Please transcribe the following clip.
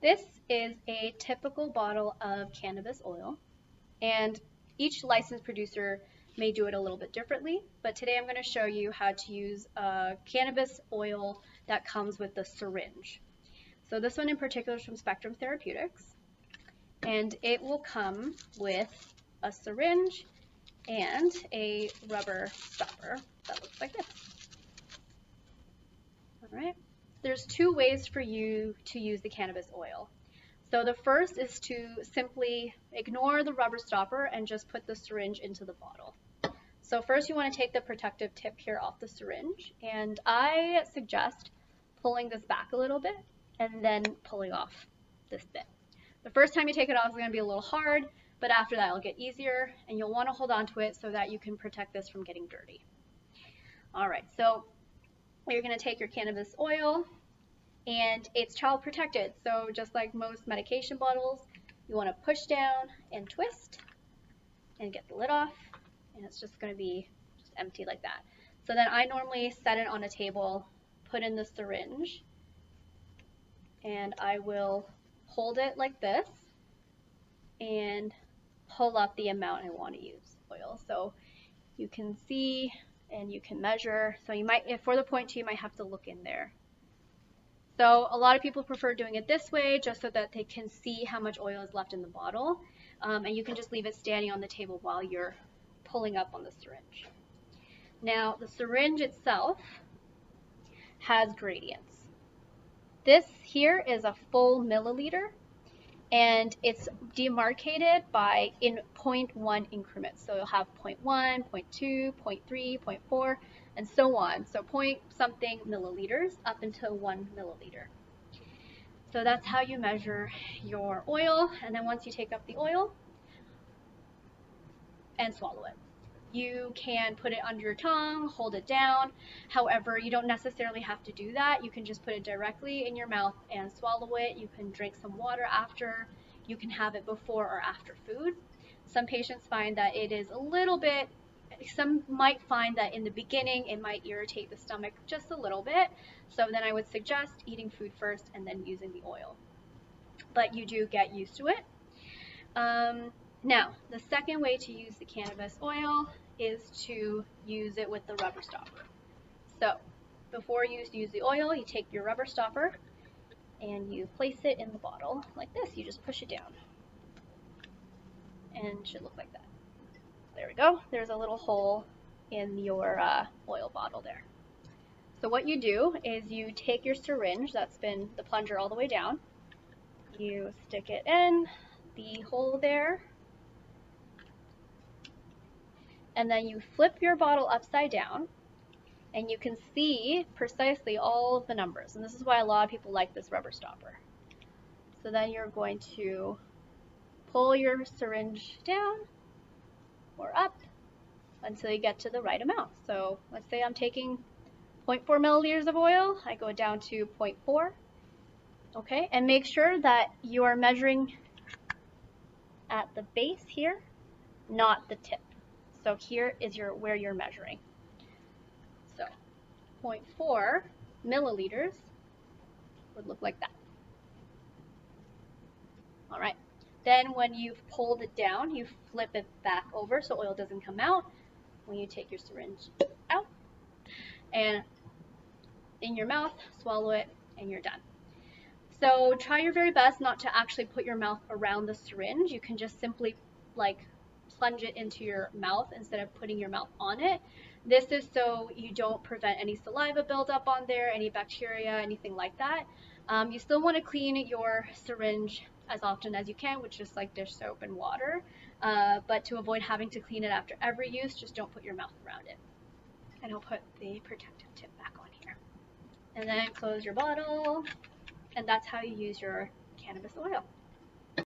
This is a typical bottle of cannabis oil, and each licensed producer may do it a little bit differently, but today I'm going to show you how to use a cannabis oil that comes with the syringe. So this one in particular is from Spectrum Therapeutics, and it will come with a syringe and a rubber stopper that looks like this. All right. There's two ways for you to use the cannabis oil. So the first is to simply ignore the rubber stopper and just put the syringe into the bottle. So first you want to take the protective tip here off the syringe, and I suggest pulling this back a little bit and then pulling off this bit. The first time you take it off is going to be a little hard, but after that it'll get easier, and you'll want to hold on to it so that you can protect this from getting dirty. All right, so you're going to take your cannabis oil, and it's child protected. So just like most medication bottles, you want to push down and twist and get the lid off, and it's just going to be just empty like that. So then I normally set it on a table, put in the syringe, and I will hold it like this and pull up the amount I want to use oil. So you can see and you can measure. So you might, if for the 0.2, you might have to look in there. So a lot of people prefer doing it this way just so that they can see how much oil is left in the bottle. And you can just leave it standing on the table while you're pulling up on the syringe. Now the syringe itself has gradients. This here is a full milliliter, and it's demarcated by in 0.1 increments. So you'll have 0.1, 0.2, 0.3, 0.4, and so on. So point something milliliters up until 1 milliliter. So that's how you measure your oil. And then once you take up the oil and swallow it. You can put it under your tongue, hold it down. However, you don't necessarily have to do that. You can just put it directly in your mouth and swallow it. You can drink some water after. You can have it before or after food. Some patients find that it is a little bit, some might find that in the beginning it might irritate the stomach just a little bit. So then I would suggest eating food first and then using the oil. But you do get used to it. Now, the second way to use the cannabis oil is to use it with the rubber stopper. So, before you use the oil, you take your rubber stopper and you place it in the bottle like this. You just push it down. And it should look like that. There we go. There's a little hole in your oil bottle there. So what you do is you take your syringe, that's been the plunger all the way down. You stick it in the hole there, and then you flip your bottle upside down, and you can see precisely all of the numbers. And this is why a lot of people like this rubber stopper. So then you're going to pull your syringe down or up until you get to the right amount. So let's say I'm taking 0.4 milliliters of oil. I go down to 0.4. Okay, and make sure that you are measuring at the base here, not the tip. So here is where you're measuring. So 0.4 milliliters would look like that. All right. Then when you've pulled it down, you flip it back over so oil doesn't come out. When you take your syringe out and in your mouth, swallow it, and you're done. So try your very best not to actually put your mouth around the syringe. You can just simply like plunge it into your mouth instead of putting your mouth on it. This is so you don't prevent any saliva buildup on there, any bacteria, anything like that. You still want to clean your syringe as often as you can with just like dish soap and water, but to avoid having to clean it after every use, just don't put your mouth around it. And I'll put the protective tip back on here. And then close your bottle, and that's how you use your cannabis oil.